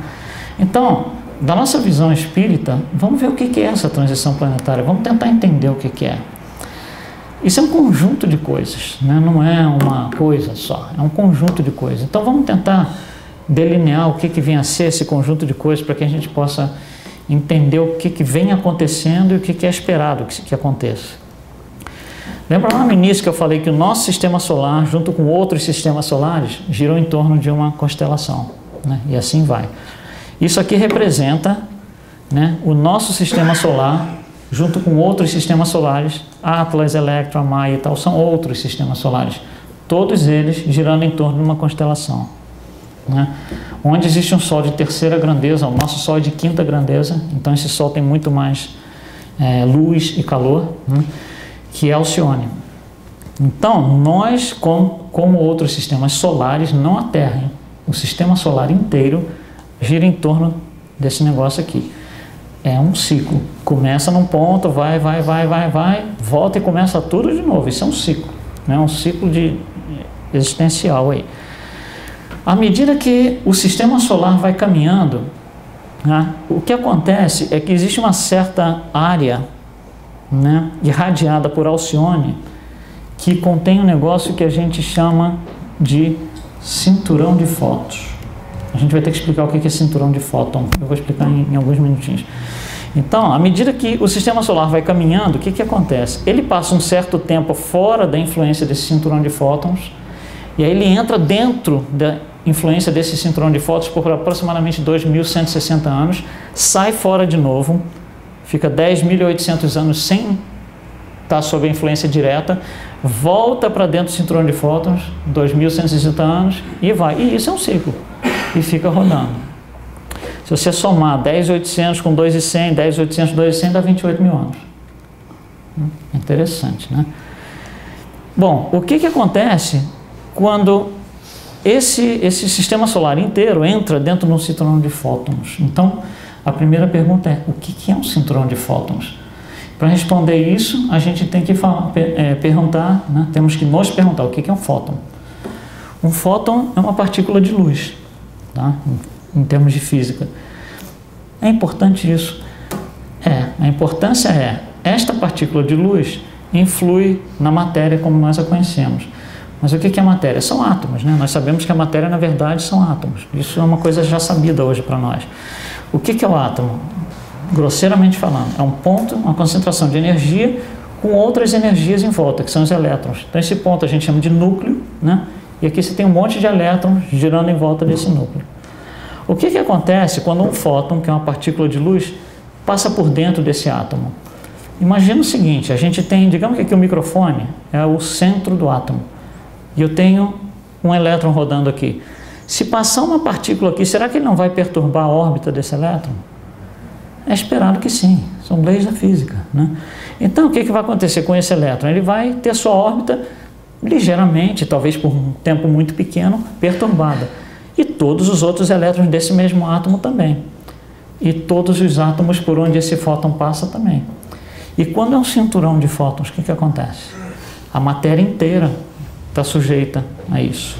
Então, da nossa visão espírita, vamos ver o que é essa transição planetária, vamos tentar entender o que é. Isso é um conjunto de coisas, né? Não é uma coisa só, é um conjunto de coisas. Então vamos tentar delinear o que vem a ser esse conjunto de coisas para que a gente possa entender o que vem acontecendo e o que é esperado que aconteça. Lembra lá no início que eu falei que o nosso sistema solar, junto com outros sistemas solares, giram em torno de uma constelação, né? E assim vai. Isso aqui representa, né, o nosso sistema solar, junto com outros sistemas solares, Atlas, Electron, Maia e tal, são outros sistemas solares, todos eles girando em torno de uma constelação. né? Onde existe um Sol de terceira grandeza, o nosso Sol é de quinta grandeza, então esse Sol tem muito mais luz e calor, né? Que é Alcione. Então, nós, como outros sistemas solares, não a Terra, hein? O sistema solar inteiro gira em torno desse negócio aqui. É um ciclo. Começa num ponto, vai, volta e começa tudo de novo. Isso é um ciclo, né? Um ciclo existencial aí. À medida que o sistema solar vai caminhando, né, o que acontece é que existe uma certa área, né, irradiada por Alcione, que contém um negócio que a gente chama de cinturão de fótons. A gente vai ter que explicar o que é cinturão de fóton. Eu vou explicar em alguns minutinhos. Então, à medida que o sistema solar vai caminhando, o que acontece? Ele passa um certo tempo fora da influência desse cinturão de fótons, e aí ele entra dentro da influência desse cinturão de fótons por aproximadamente 2.160 anos, sai fora de novo, fica 10.800 anos sem estar sob a influência direta, volta para dentro do cinturão de fótons, 2.160 anos, e vai. E isso é um ciclo, e fica rodando. Se você somar 10.800 com 2.100, 10.800 com 2.100, dá 28 mil anos. Interessante, né? Bom, o que acontece quando esse sistema solar inteiro entra dentro de um cinturão de fótons? Então, a primeira pergunta é, o que é um cinturão de fótons? Para responder isso, a gente tem que perguntar, né? Temos que nos perguntar o que é um fóton. Um fóton é uma partícula de luz, tá? Em termos de física. É importante isso? A importância é, esta partícula de luz influi na matéria como nós a conhecemos. Mas o que é matéria? São átomos, né? Nós sabemos que a matéria, na verdade, são átomos. Isso é uma coisa já sabida hoje para nós. O que é o átomo? Grosseiramente falando, é um ponto, uma concentração de energia com outras energias em volta, que são os elétrons. Então, esse ponto a gente chama de núcleo, né? E aqui você tem um monte de elétrons girando em volta desse núcleo. O que acontece quando um fóton, que é uma partícula de luz, passa por dentro desse átomo? Imagina o seguinte, a gente tem, digamos que aqui o microfone é o centro do átomo, e eu tenho um elétron rodando aqui. Se passar uma partícula aqui, será que ele não vai perturbar a órbita desse elétron? É esperado que sim, são leis da física, né? Então, o que vai acontecer com esse elétron? Ele vai ter sua órbita ligeiramente, talvez por um tempo muito pequeno, perturbada. E todos os outros elétrons desse mesmo átomo também. E todos os átomos por onde esse fóton passa também. E quando é um cinturão de fótons, o que acontece? A matéria inteira está sujeita a isso.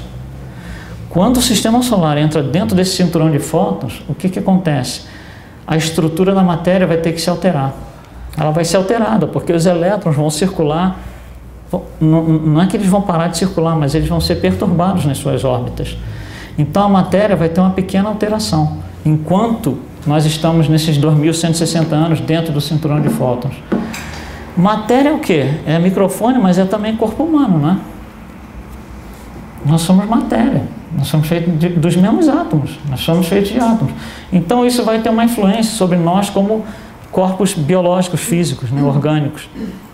Quando o sistema solar entra dentro desse cinturão de fótons, o que acontece? A estrutura da matéria vai ter que se alterar. Ela vai ser alterada, porque os elétrons vão circular, não é que eles vão parar de circular, mas eles vão ser perturbados nas suas órbitas. Então a matéria vai ter uma pequena alteração, enquanto nós estamos nesses 2.160 anos dentro do cinturão de fótons. Matéria é o quê? É microfone, mas é também corpo humano, não é? Nós somos matéria, nós somos feitos dos mesmos átomos, nós somos feitos de átomos. Então isso vai ter uma influência sobre nós como corpos biológicos, físicos, né, orgânicos.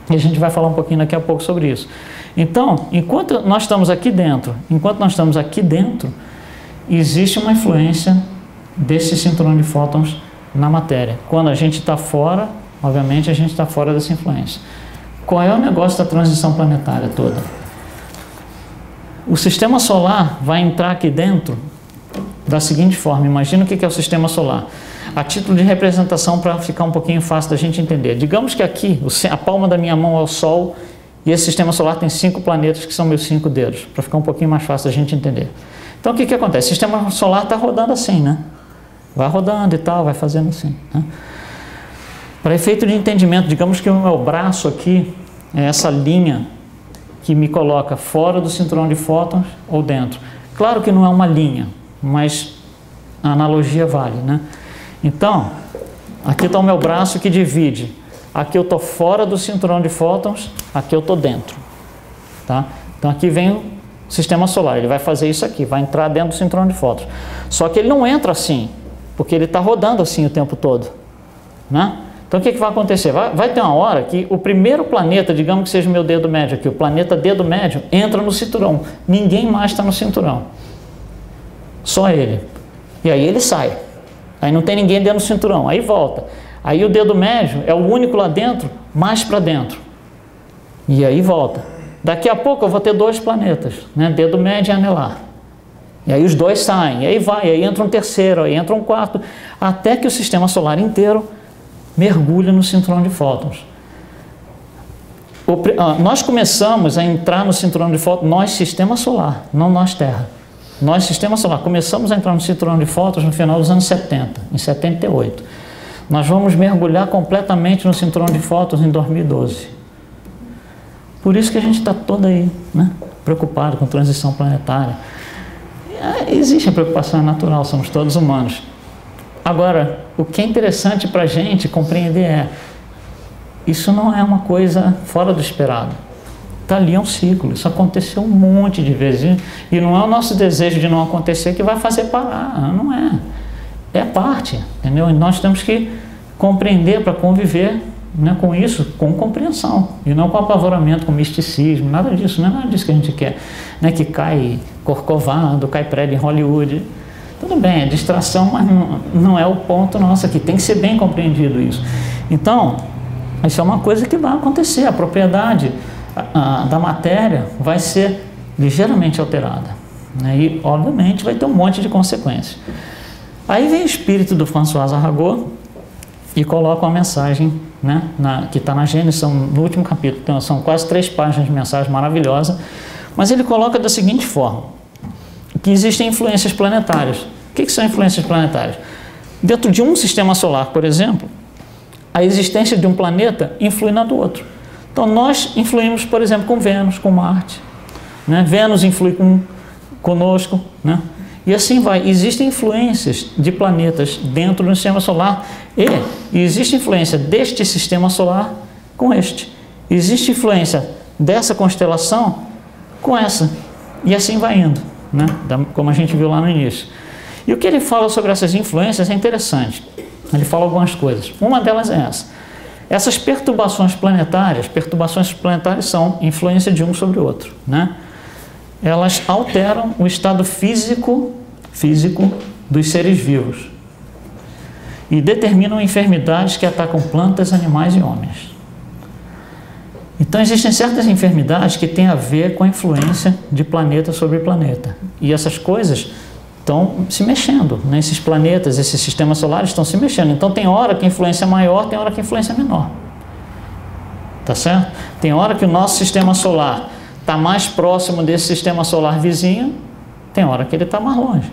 E a gente vai falar um pouquinho daqui a pouco sobre isso. Então, enquanto nós estamos aqui dentro, existe uma influência desse cinturão de fótons na matéria. Quando a gente está fora, obviamente a gente está fora dessa influência. Qual é o negócio da transição planetária toda? O sistema solar vai entrar aqui dentro da seguinte forma. Imagina o que é o sistema solar. A título de representação, para ficar um pouquinho fácil da gente entender. Digamos que aqui, a palma da minha mão é o Sol, e esse sistema solar tem 5 planetas, que são meus 5 dedos, para ficar um pouquinho mais fácil da gente entender. Então o que acontece? O sistema solar está rodando assim, né? Vai rodando e tal, vai fazendo assim, né? Para efeito de entendimento, digamos que o meu braço aqui é essa linha que me coloca fora do cinturão de fótons ou dentro. Claro que não é uma linha, mas a analogia vale, né? Então, aqui está o meu braço que divide. Aqui eu estou fora do cinturão de fótons, aqui eu estou dentro, tá? Então aqui vem o sistema solar, ele vai fazer isso aqui, vai entrar dentro do cinturão de fótons. Só que ele não entra assim, porque ele está rodando assim o tempo todo, né? Então o que vai acontecer? Vai ter uma hora que o primeiro planeta, digamos que seja o meu dedo médio aqui, o planeta dedo médio, entra no cinturão. Ninguém mais está no cinturão. Só ele. E aí ele sai. Aí não tem ninguém dentro do cinturão. Aí volta. Aí o dedo médio é o único lá dentro, mais para dentro. E aí volta. Daqui a pouco eu vou ter 2 planetas, né? Dedo médio e anelar. E aí os 2 saem. E aí vai. Aí entra um terceiro. Aí entra um quarto. Até que o sistema solar inteiro mergulha no cinturão de fótons. Nós começamos a entrar no cinturão de fótons, nós, sistema solar, não nós, Terra. Nós, sistema solar, começamos a entrar no cinturão de fótons no final dos anos 70, em 78. Nós vamos mergulhar completamente no cinturão de fótons em 2012. Por isso que a gente está todo aí, né, preocupado com transição planetária. Existe a preocupação natural, somos todos humanos. Agora, o que é interessante para a gente compreender isso não é uma coisa fora do esperado. Está ali, é um ciclo. Isso aconteceu um monte de vezes. E não é o nosso desejo de não acontecer que vai fazer parar. Não é. É parte, entendeu? E nós temos que compreender para conviver, né, com isso, com compreensão. E não com apavoramento, com misticismo, nada disso. Não é nada disso que a gente quer. Né, que cai Corcovado, cai prédio em Hollywood. Tudo bem, é distração, mas não é o ponto nosso aqui. Tem que ser bem compreendido isso. Então, isso é uma coisa que vai acontecer. A propriedade da matéria vai ser ligeiramente alterada, né? E, obviamente, vai ter um monte de consequências. Aí vem o espírito do François Arago e coloca uma mensagem, né, que está na Gênesis, no último capítulo. Então, são quase 3 páginas de mensagem maravilhosa. Mas ele coloca da seguinte forma, que existem influências planetárias. O que são influências planetárias? Dentro de um sistema solar, por exemplo, a existência de um planeta influi na do outro. Então, nós influímos, por exemplo, com Vênus, com Marte. Né? Vênus influi conosco. Né? E assim vai. Existem influências de planetas dentro do sistema solar e existe influência deste sistema solar com este. Existe influência dessa constelação com essa. E assim vai indo, né? Como a gente viu lá no início. E o que ele fala sobre essas influências é interessante. Ele fala algumas coisas. Uma delas é essa. Essas perturbações planetárias são influência de um sobre o outro, né? Elas alteram o estado físico dos seres vivos e determinam enfermidades que atacam plantas, animais e homens. Então existem certas enfermidades que têm a ver com a influência de planeta sobre planeta. E essas coisas estão se mexendo, né? Esses planetas, esses sistemas solares estão se mexendo. Então tem hora que a influência é maior, tem hora que a influência é menor. Tá certo? Tem hora que o nosso sistema solar está mais próximo desse sistema solar vizinho, tem hora que ele está mais longe.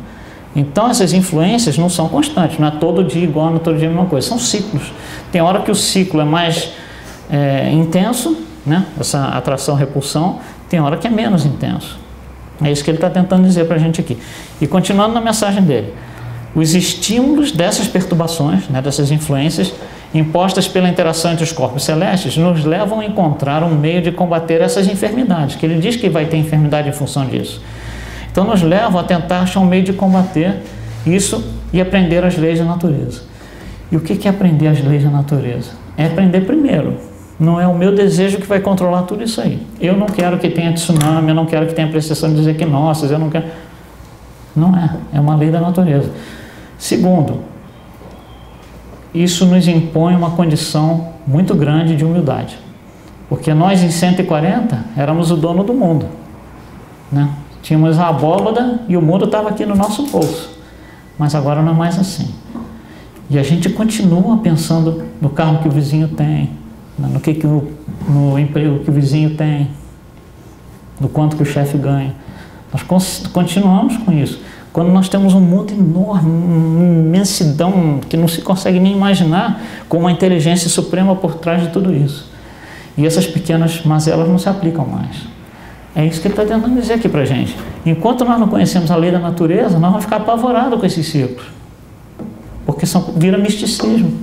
Então essas influências não são constantes, não é todo dia igual, não é todo dia a mesma coisa, são ciclos. Tem hora que o ciclo é mais intenso, né? Essa atração-repulsão, tem hora que é menos intenso. É isso que ele está tentando dizer para a gente aqui. E continuando na mensagem dele, os estímulos dessas perturbações, né, dessas influências, impostas pela interação entre os corpos celestes, nos levam a encontrar um meio de combater essas enfermidades, que ele diz que vai ter enfermidade em função disso. Então nos levam a tentar achar um meio de combater isso e aprender as leis da natureza. E o que é aprender as leis da natureza? É aprender primeiro. Não é o meu desejo que vai controlar tudo isso aí. Eu não quero que tenha tsunami, eu não quero que tenha precessão de equinócios, eu não quero... Não é. É uma lei da natureza. Segundo, isso nos impõe uma condição muito grande de humildade. Porque nós, em 140, éramos o dono do mundo, né? Tínhamos a abóbada e o mundo estava aqui no nosso bolso. Mas agora não é mais assim. E a gente continua pensando no carro que o vizinho tem, no emprego que o vizinho tem, no quanto que o chefe ganha. Nós continuamos com isso. Quando nós temos um mundo enorme, uma imensidão que não se consegue nem imaginar, com uma inteligência suprema por trás de tudo isso. E essas pequenas mazelas não se aplicam mais. É isso que ele está tentando dizer aqui para a gente. Enquanto nós não conhecemos a lei da natureza, nós vamos ficar apavorados com esses ciclos. Porque vira misticismo.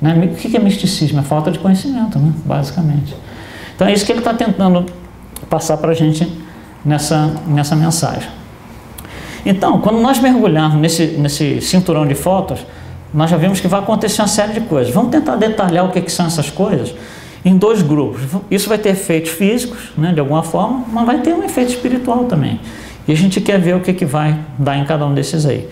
Né? O que é misticismo? É falta de conhecimento, né? Basicamente. Então é isso que ele está tentando passar para a gente nessa mensagem. Então, quando nós mergulharmos nesse cinturão de fótons, nós já vimos que vai acontecer uma série de coisas. Vamos tentar detalhar o que são essas coisas em 2 grupos. Isso vai ter efeitos físicos, né, de alguma forma, mas vai ter um efeito espiritual também. E a gente quer ver o que vai dar em cada um desses aí.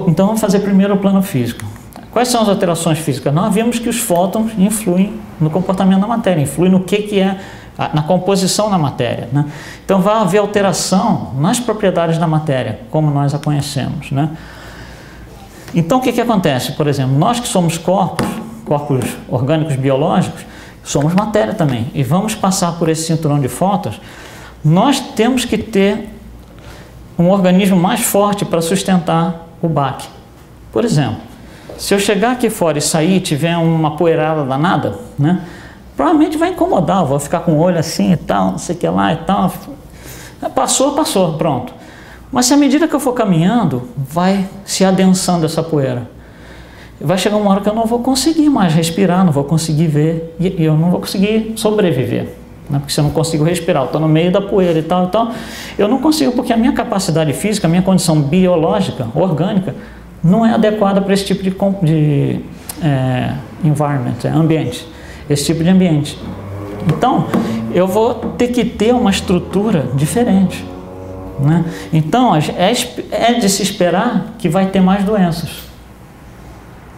Então vamos fazer primeiro o plano físico. Quais são as alterações físicas? Nós vimos que os fótons influem no comportamento da matéria, influem no que é, na composição da matéria, né? Então vai haver alteração nas propriedades da matéria, como nós a conhecemos, né? Então o que acontece? Por exemplo, nós que somos corpos orgânicos biológicos, somos matéria também, e vamos passar por esse cinturão de fótons. Nós temos que ter um organismo mais forte para sustentar o baque. Por exemplo, se eu chegar aqui fora e sair e tiver uma poeirada danada, né, provavelmente vai incomodar, eu vou ficar com o olho assim e tal, não sei o que lá e tal. Passou, pronto. Mas se à medida que eu for caminhando, vai se adensando essa poeira. Vai chegar uma hora que eu não vou conseguir mais respirar, não vou conseguir ver, e eu não vou conseguir sobreviver, né? Porque se eu não consigo respirar, eu estou no meio da poeira e tal, eu não consigo, porque a minha capacidade física, a minha condição biológica, orgânica, não é adequada para esse tipo de environment, ambiente, esse tipo de ambiente. Então, eu vou ter que ter uma estrutura diferente, né? Então, é de se esperar que vai ter mais doenças,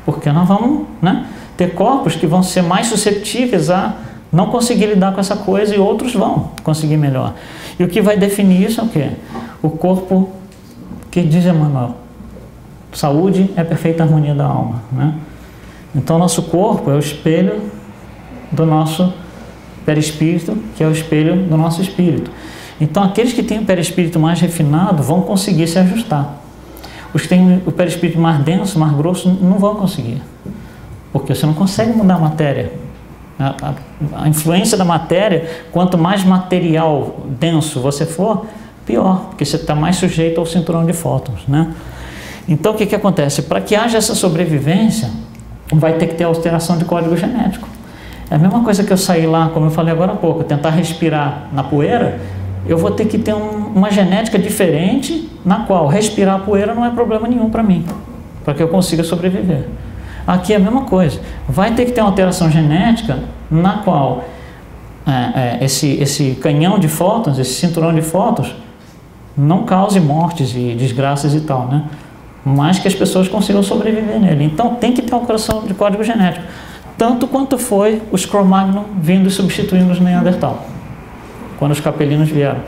porque nós vamos, né, ter corpos que vão ser mais suscetíveis a não conseguir lidar com essa coisa, e outros vão conseguir melhor. E o que vai definir isso é o quê? O corpo, que diz Emmanuel, saúde é a perfeita harmonia da alma, né? Então nosso corpo é o espelho do nosso perispírito, que é o espelho do nosso espírito. Então aqueles que têm o perispírito mais refinado vão conseguir se ajustar. Os que têm o perispírito mais denso, mais grosso, não vão conseguir, porque você não consegue mudar a matéria. A influência da matéria, quanto mais material denso você for, pior, porque você está mais sujeito ao cinturão de fótons, né? Então o que acontece? Para que haja essa sobrevivência, vai ter que ter alteração de código genético. É a mesma coisa que eu sair lá, como eu falei agora há pouco, tentar respirar na poeira, eu vou ter que ter uma genética diferente, na qual respirar a poeira não é problema nenhum para mim, para que eu consiga sobreviver. Aqui é a mesma coisa, vai ter que ter uma alteração genética na qual esse canhão de fótons, esse cinturão de fótons, não cause mortes e desgraças e tal, né? Mas que as pessoas consigam sobreviver nele. Então tem que ter uma alteração de código genético, tanto quanto foi os Cro-Magnon vindo e substituindo os Neandertal, quando os capelinos vieram.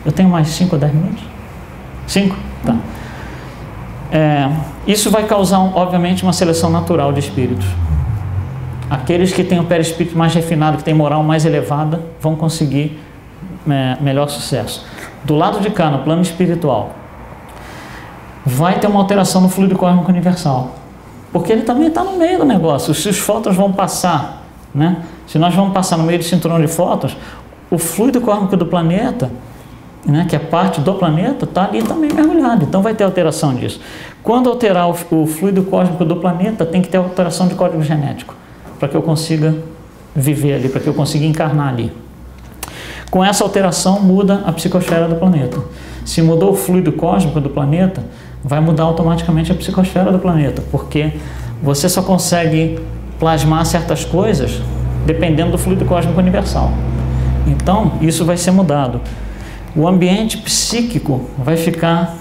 Eu tenho mais 5 ou 10 minutos? 5? Tá. Isso vai causar, obviamente, uma seleção natural de espíritos. Aqueles que têm o perispírito mais refinado, que têm moral mais elevada, vão conseguir melhor sucesso. Do lado de cá, no plano espiritual, vai ter uma alteração no fluido cósmico universal, porque ele também está no meio do negócio. Se os fótons vão passar, né? Se nós vamos passar no meio do cinturão de fótons, o fluido cósmico do planeta, né, que é parte do planeta, está ali também mergulhado. Então vai ter alteração disso. Quando alterar o fluido cósmico do planeta, tem que ter alteração de código genético, para que eu consiga viver ali, para que eu consiga encarnar ali. Com essa alteração muda a psicosfera do planeta. Se mudou o fluido cósmico do planeta, vai mudar automaticamente a psicosfera do planeta, porque você só consegue plasmar certas coisas dependendo do fluido cósmico universal. Então isso vai ser mudado. O ambiente psíquico vai ficar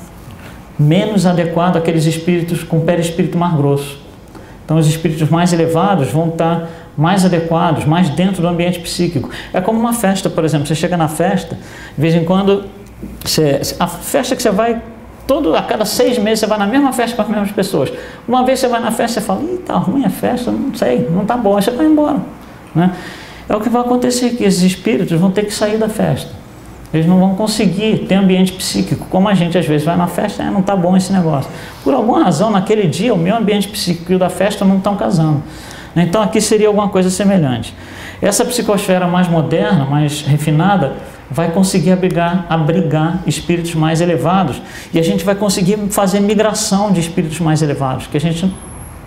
menos adequado àqueles espíritos com perispírito mais grosso. Então os espíritos mais elevados vão estar mais adequados, mais dentro do ambiente psíquico. É como uma festa, por exemplo. Você chega na festa, de vez em quando, a festa que você vai, a cada 6 meses você vai na mesma festa com as mesmas pessoas. Uma vez você vai na festa e fala, tá ruim a festa, não sei, não tá bom, aí você vai embora, né? É o que vai acontecer aqui, esses espíritos vão ter que sair da festa. Eles não vão conseguir ter ambiente psíquico, como a gente às vezes vai na festa, não está bom esse negócio. Por alguma razão, naquele dia, o meu ambiente psíquico e o da festa não estão casando. Então aqui seria alguma coisa semelhante. Essa psicosfera mais moderna, mais refinada, vai conseguir abrigar espíritos mais elevados, e a gente vai conseguir fazer migração de espíritos mais elevados, que a gente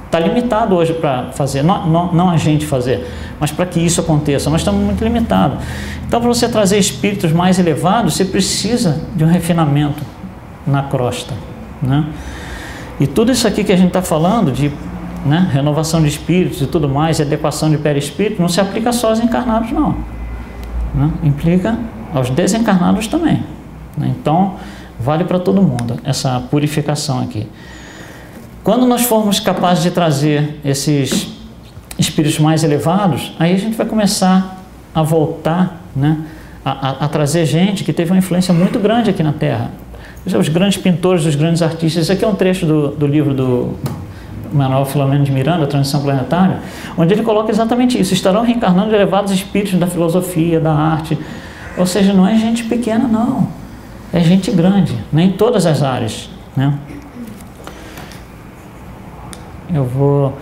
está limitado hoje para fazer, não a gente fazer, mas para que isso aconteça, nós estamos muito limitados. Então, para você trazer espíritos mais elevados, você precisa de um refinamento na crosta, né? E tudo isso aqui que a gente está falando, de, né, renovação de espíritos e tudo mais, e adequação de perispírito, não se aplica só aos encarnados, não, né? Implica aos desencarnados também, né? Então, Vale para todo mundo essa purificação aqui. Quando nós formos capazes de trazer esses espíritos mais elevados, aí a gente vai começar a voltar, né, a trazer gente que teve uma influência muito grande aqui na Terra. Os grandes pintores, os grandes artistas. Esse aqui é um trecho do livro do Manuel Filomeno de Miranda, Transição Planetária, onde ele coloca exatamente isso: estarão reencarnando elevados espíritos da filosofia, da arte. Ou seja, não é gente pequena, não. É gente grande, né, em todas as áreas, né? Eu vou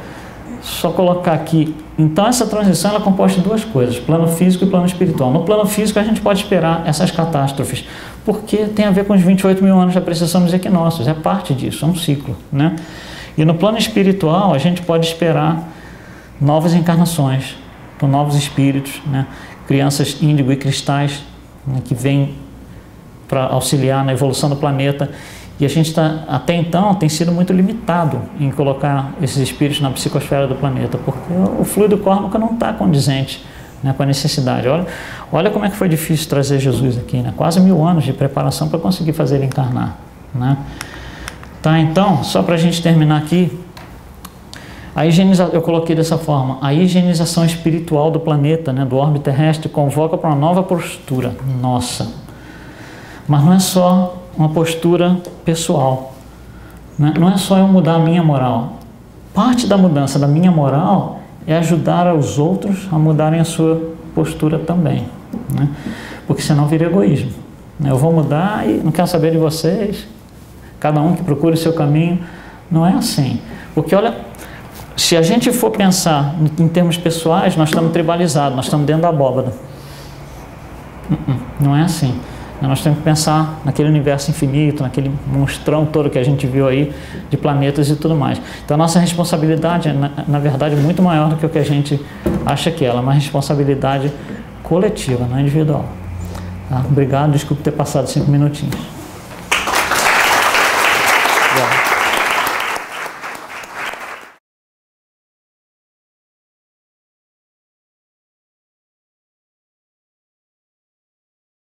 só colocar aqui. Então, essa transição ela é composta de duas coisas: plano físico e plano espiritual. No plano físico, a gente pode esperar essas catástrofes, porque tem a ver com os 28 mil anos de apreciação dos equinócios. É parte disso, é um ciclo, né? E no plano espiritual, a gente pode esperar novas encarnações, com novos espíritos, né? Crianças índigo e cristais, né, que vêm para auxiliar na evolução do planeta. E a gente até então tem sido muito limitado em colocar esses espíritos na psicosfera do planeta, porque o fluido kármico não está condizente, né, com a necessidade. Olha como é que foi difícil trazer Jesus aqui, né? Quase 1000 anos de preparação para conseguir fazer ele encarnar, né? Tá, então, só para a gente terminar aqui, eu coloquei dessa forma: a higienização espiritual do planeta, né, do orbe terrestre, convoca para uma nova postura nossa. Mas não é só uma postura pessoal, né? Não é só eu mudar a minha moral. Parte da mudança da minha moral é ajudar os outros a mudarem a sua postura também, né? Porque senão vira egoísmo, né? Eu vou mudar e não quero saber de vocês, cada um que procure o seu caminho. Não é assim. Porque olha, se a gente for pensar em termos pessoais, nós estamos tribalizados, nós estamos dentro da abóbada. Não é assim. Nós temos que pensar naquele universo infinito, naquele monstrão todo que a gente viu aí, de planetas e tudo mais. Então a nossa responsabilidade é, na verdade, muito maior do que o que a gente acha que ela é uma responsabilidade coletiva, não individual. Tá? Obrigado, desculpe ter passado 5 minutinhos.